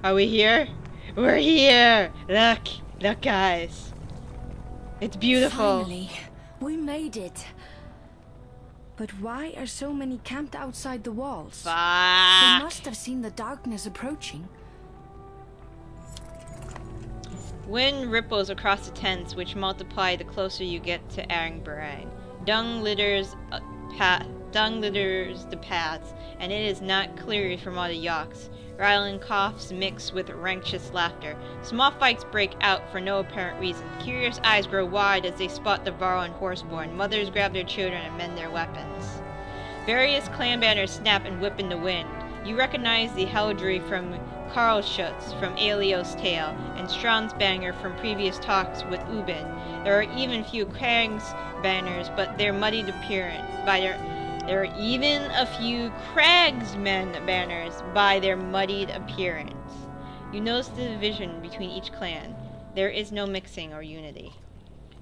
Are we here? We're here! Look! Look, guys. It's beautiful. Finally, we made it. But why are so many camped outside the walls? Fuck! They must have seen the darkness approaching. Wind ripples across the tents, which multiply the closer you get to Arangbarang. Dung litters the paths, and it is not clear from all the yaks. Rattling coughs mix with raucous laughter. Small fights break out for no apparent reason. Curious eyes grow wide as they spot the Varl and Horseborn. Mothers grab their children and mend their weapons. Various clan banners snap and whip in the wind. You recognize the heraldry from Karlschutz from Aelio's tale, and Strand's banner from previous talks with Ubin. There are even few Crags banners, but their muddied appearance there are even a few Cragsmen banners by their muddied appearance. You notice the division between each clan. There is no mixing or unity.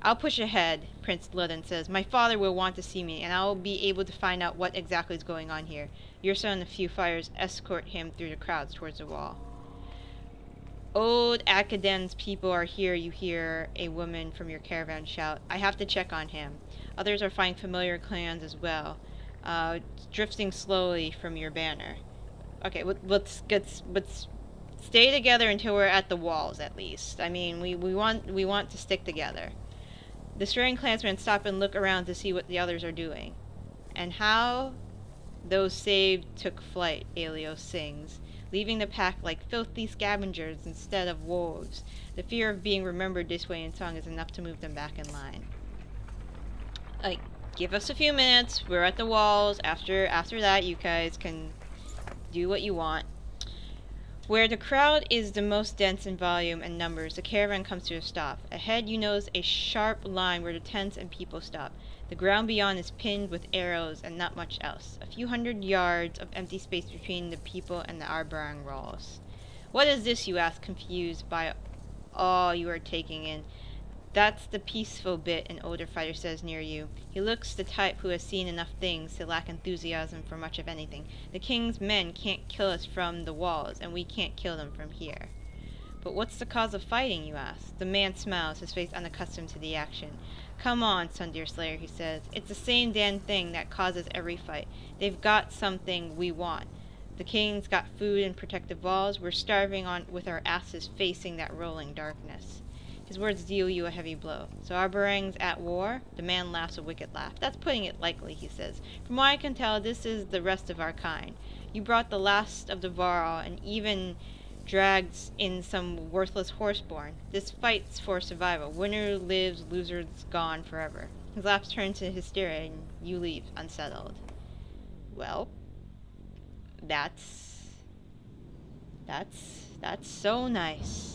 I'll push ahead, Prince Ludden says. My father will want to see me, and I will be able to find out what exactly is going on here. Your son and a few fighters escort him through the crowds towards the wall. Old Akaden's people are here, you hear a woman from your caravan shout. I have to check on him. Others are finding familiar clans as well, drifting slowly from your banner. Okay, let's stay together until we're at the walls, at least. I mean, we want to stick together. The straying clansmen stop and look around to see what the others are doing. And how those saved took flight, Aelio sings, leaving the pack like filthy scavengers instead of wolves. The fear of being remembered this way in song is enough to move them back in line. Like, give us a few minutes. We're at the walls. After that, you guys can do what you want. Where the crowd is the most dense in volume and numbers, the caravan comes to a stop. Ahead you notice a sharp line where the tents and people stop. The ground beyond is pinned with arrows and not much else. A few hundred yards of empty space between the people and the Arbarang walls. What is this, you ask, confused by all you are taking in. That's the peaceful bit, an older fighter says near you. He looks the type who has seen enough things to lack enthusiasm for much of anything. The king's men can't kill us from the walls, and we can't kill them from here. But what's the cause of fighting, you ask? The man smiles, his face unaccustomed to the action. Come on, Sundeer Slayer, he says. It's the same damn thing that causes every fight. They've got something we want. The king's got food and protective walls. We're starving on with our asses facing that rolling darkness. His words deal you a heavy blow. So Arbarang's at war? The man laughs a wicked laugh. That's putting it lightly, he says. From what I can tell, this is the rest of our kind. You brought the last of the Varl, and even dragged in some worthless horseborn. This fight's for survival. Winner lives, loser's gone forever. His laugh turns to hysteria, and you leave, unsettled. Well, that's so nice.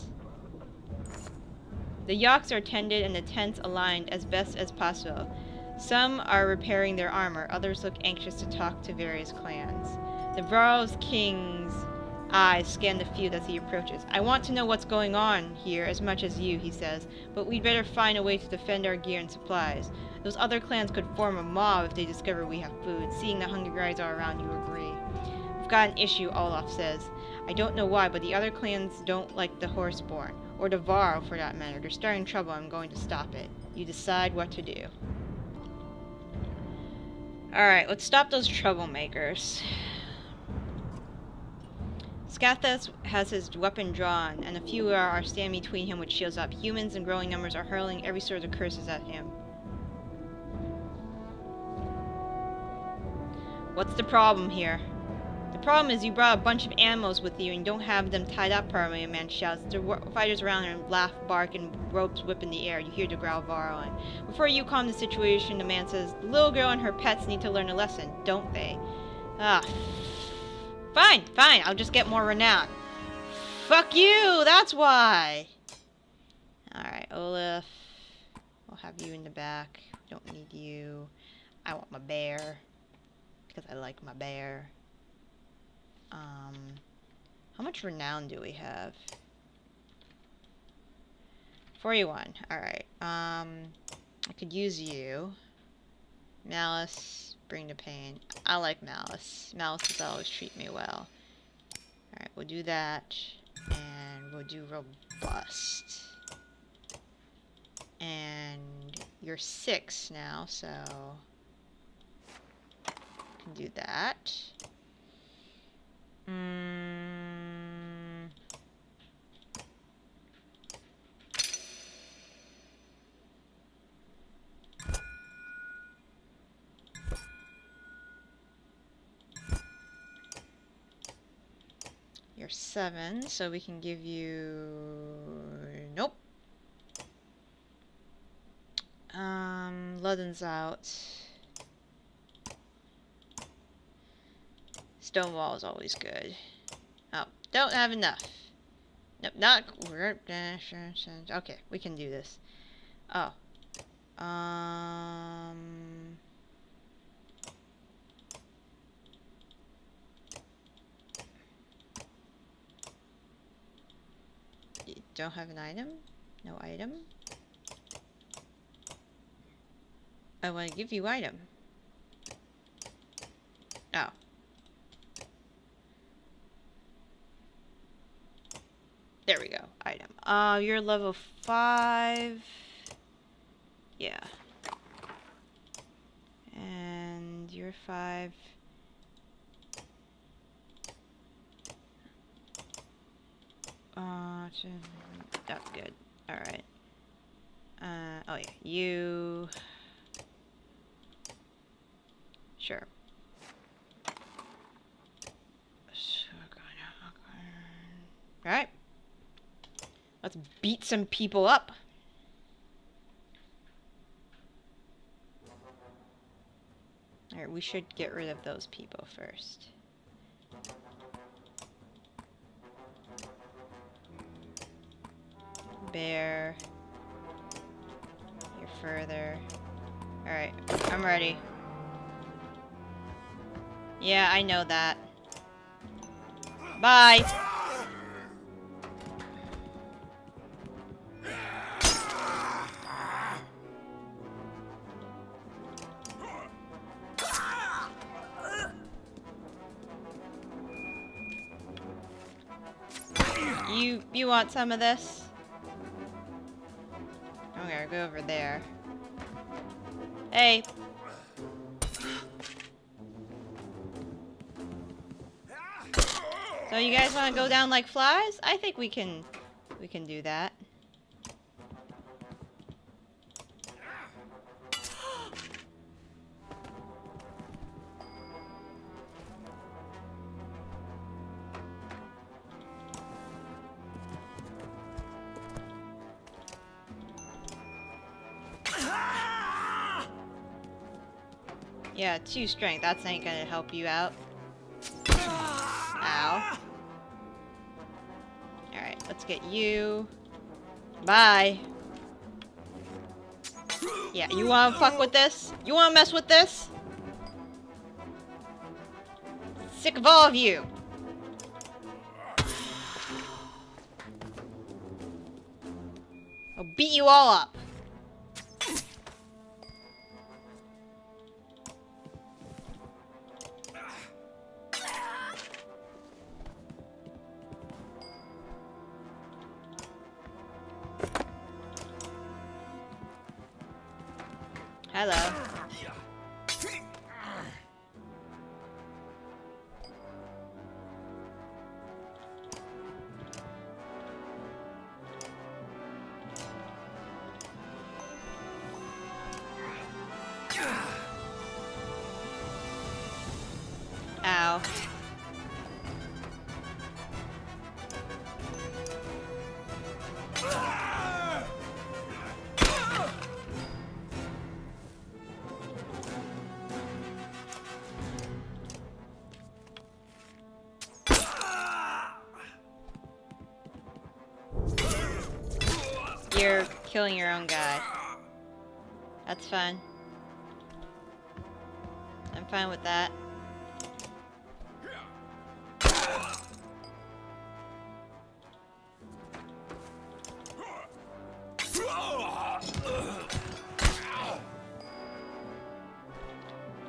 The yaks are tended and the tents aligned as best as possible. Some are repairing their armor, others look anxious to talk to various clans. The Varl's king's eyes scan the field as he approaches. I want to know what's going on here as much as you, he says, but we'd better find a way to defend our gear and supplies. Those other clans could form a mob if they discover we have food. Seeing the hungry guys are around, you agree. We've got an issue, Olaf says. I don't know why, but the other clans don't like the Horseborn. Or the Varl, for that matter. They're starting trouble. I'm going to stop it. You decide what to do. Alright, let's stop those troublemakers. Skathas has his weapon drawn, and a few are standing between him with shields up. Humans in growing numbers are hurling every sort of curses at him. What's the problem here? The problem is you brought a bunch of animals with you and don't have them tied up properly, a man shouts. The fighters around him laugh, bark, and ropes whip in the air. You hear the growl of Varl. Before you calm the situation, the man says, the little girl and her pets need to learn a lesson, don't they? Ah. Fine, I'll just get more renown. Fuck you, that's why! Alright, Olaf. I'll have you in the back. Don't need you. I want my bear. Because I like my bear. How much renown do we have? 41. Alright. I could use you. Malice, bring the pain. I like Malice. Malice does always treat me well. Alright, we'll do that. we'll do robust. And you're 6 now, so can do that. You're 7, so we can give you... Nope. Ludden's out. Stonewall is always good. Oh, don't have enough. Nope, not... Okay, we can do this. Oh. You don't have an item? No item? I want to give you item. Oh. There we go. Item. You're level 5. Yeah. And you're 5. That's good. Alright. Oh yeah. You... Sure. Alright. Let's beat some people up. Alright, we should get rid of those people first. Bear. You're further. Alright, I'm ready. Yeah, I know that. Bye! You want some of this? I'm gonna go over there. Hey! So you guys want to go down like flies? I think we can do that. Yeah, 2 strength. That's ain't gonna help you out. Ow. Alright, let's get you. Bye. Yeah, you wanna fuck with this? You wanna mess with this? Sick of all of you. I'll beat you all up. Hello. Ow. You're killing your own guy. That's fine. I'm fine with that.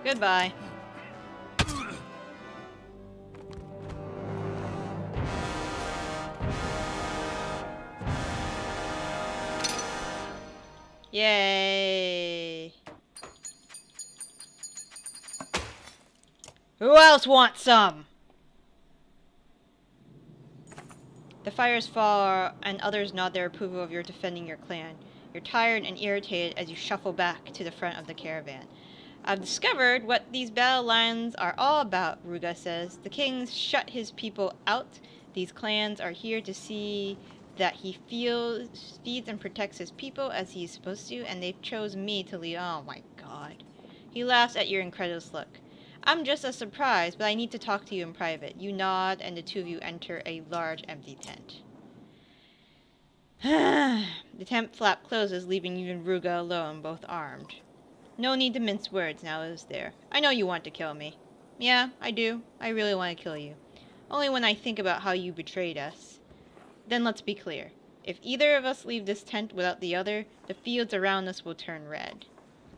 Goodbye. Yay! Who else wants some? The fires fall, and others nod their approval of your defending your clan. You're tired and irritated as you shuffle back to the front of the caravan. I've discovered what these battle lines are all about, Ruga says. The king's shut his people out. These clans are here to see that he feeds and protects his people as he is supposed to, and they've chose me to lead. Oh my god. He laughs at your incredulous look. I'm just as surprised, but I need to talk to you in private. You nod, and the two of you enter a large empty tent. The tent flap closes, leaving you and Ruga alone, both armed. No need to mince words now, is there? I know you want to kill me. Yeah, I do. I really want to kill you. Only when I think about how you betrayed us. Then let's be clear. If either of us leave this tent without the other, the fields around us will turn red.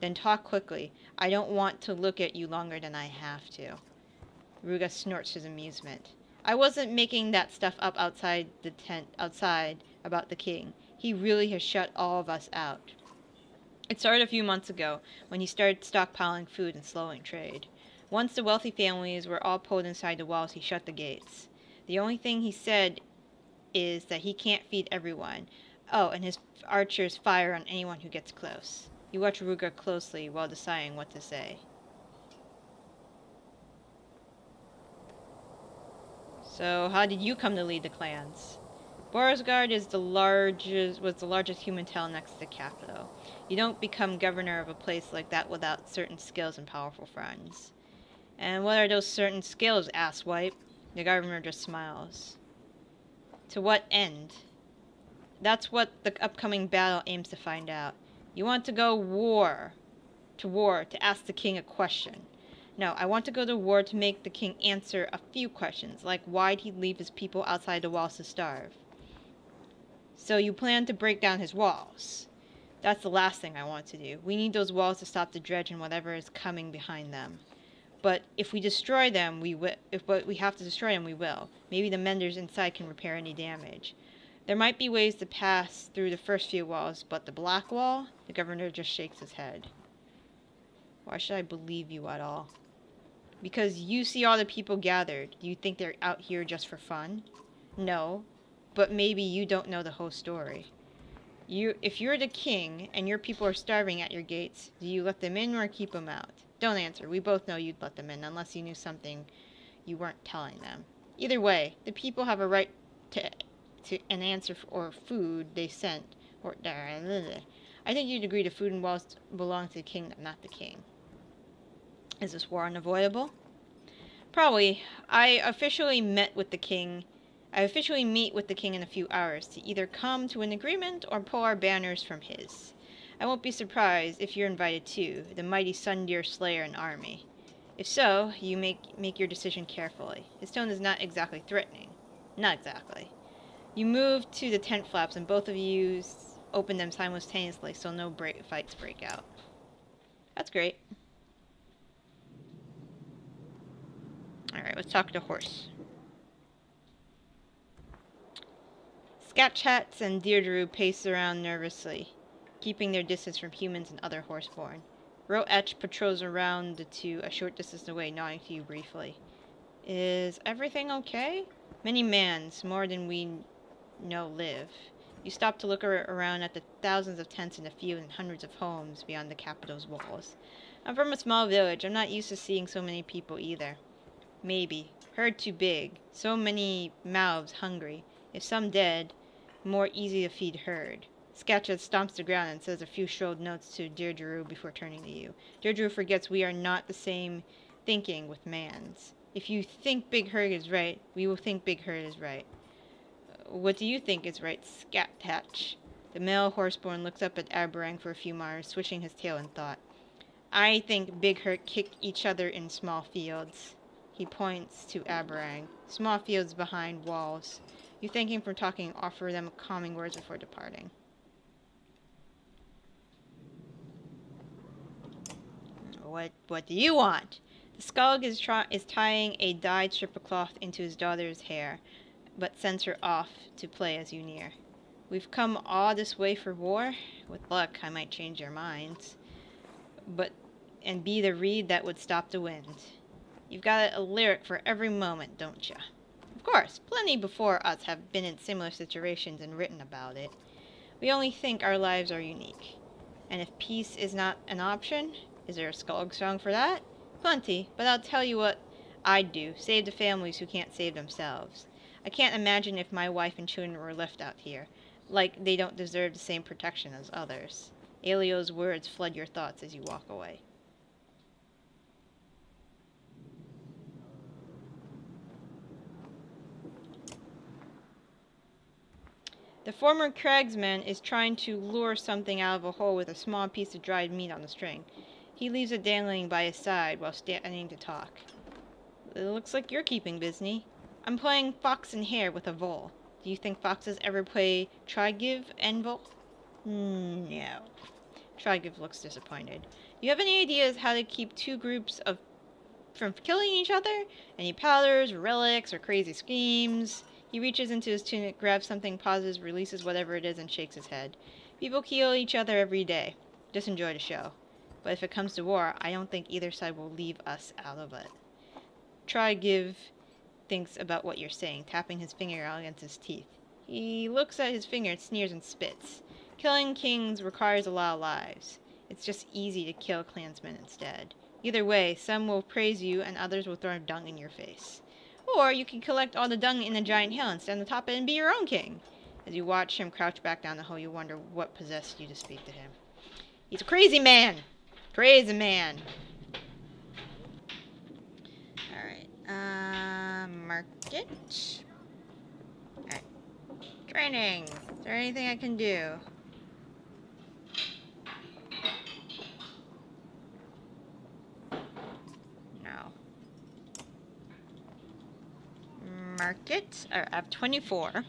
Then talk quickly. I don't want to look at you longer than I have to. Ruga snorts his amusement. I wasn't making that stuff up outside the tent, outside, about the king. He really has shut all of us out. It started a few months ago, when he started stockpiling food and slowing trade. Once the wealthy families were all pulled inside the walls, he shut the gates. The only thing he said is that he can't feed everyone. Oh, and his archers fire on anyone who gets close. You watch Ruga closely while deciding what to say. So, how did you come to lead the clans? Borisgard was the largest human town next to the capital. You don't become governor of a place like that without certain skills and powerful friends. And what are those certain skills, asswipe? The governor just smiles. To what end? That's what the upcoming battle aims to find out. You want to go to war, to ask the king a question. No, I want to go to war to make the king answer a few questions, like why'd he leave his people outside the walls to starve? So you plan to break down his walls. That's the last thing I want to do. We need those walls to stop the dredge and whatever is coming behind them. But if we destroy them, we will. But we have to destroy them, we will. Maybe the menders inside can repair any damage. There might be ways to pass through the first few walls, but the black wall? The governor just shakes his head. Why should I believe you at all? Because you see all the people gathered. Do you think they're out here just for fun? No, but maybe you don't know the whole story. If you're the king and your people are starving at your gates, do you let them in or keep them out? Don't answer. We both know you'd let them in unless you knew something you weren't telling them. Either way, the people have a right to an answer or food they sent. Or I think you'd agree the food and walls belong to the kingdom, not the king. Is this war unavoidable? Probably. I officially meet with the king in a few hours to either come to an agreement or pull our banners from his. I won't be surprised if you're invited too, the mighty Sundeer Slayer and army. If so, you make your decision carefully. His tone is not exactly threatening. Not exactly. You move to the tent flaps and both of you open them simultaneously so no fights break out. That's great. Alright, let's talk to Horse. Scatchats and Deirdre pace around nervously, keeping their distance from humans and other horseborn. Roetch patrols around the two a short distance away, nodding to you briefly. Is everything okay? Many mans, more than we know, live. You stop to look around at the thousands of tents in the field and hundreds of homes beyond the capital's walls. I'm from a small village. I'm not used to seeing so many people either. Maybe. Herd too big. So many mouths hungry. If some dead, more easy to feed herd. Scatchett stomps the ground and says a few shrilled notes to Deirdre before turning to you. Deirdre forgets we are not the same thinking with mans. If you think Big Herd is right, we will think Big Herd is right. What do you think is right, Scathatch? The male horseborn looks up at Aberang for a few moments, switching his tail in thought. I think Big Herd kick each other in small fields. He points to Aberang. Small fields behind walls. You thank him for talking, offer them calming words before departing. What do you want? The Skald is tying a dyed strip of cloth into his daughter's hair, but sends her off to play as you near. We've come all this way for war. With luck, I might change your minds. And be the reed that would stop the wind. You've got a lyric for every moment, don't you? Of course, plenty before us have been in similar situations and written about it. We only think our lives are unique. And if peace is not an option, is there a skull song for that? Plenty, but I'll tell you what I'd do. Save the families who can't save themselves. I can't imagine if my wife and children were left out here. Like they don't deserve the same protection as others. Elio's words flood your thoughts as you walk away. The former cragsman is trying to lure something out of a hole with a small piece of dried meat on the string. He leaves it dangling by his side while standing to talk. It looks like you're keeping busy. I'm playing fox and hare with a vole. Do you think foxes ever play try-give and vole? No. Try-give looks disappointed. Do you have any ideas how to keep two groups from killing each other? Any powders, relics, or crazy schemes? He reaches into his tunic, grabs something, pauses, releases whatever it is, and shakes his head. People kill each other every day. Just enjoy the show. But if it comes to war, I don't think either side will leave us out of it. Try-give thinks about what you're saying, tapping his finger against his teeth. He looks at his finger and sneers and spits. Killing kings requires a lot of lives. It's just easy to kill clansmen instead. Either way, some will praise you and others will throw dung in your face. Or you can collect all the dung in a giant hill and stand on top of it and be your own king. As you watch him crouch back down the hole, you wonder what possessed you to speak to him. He's a crazy man! Crazy man! Alright, market. Alright. Training! Is there anything I can do? No. Market. I have 24.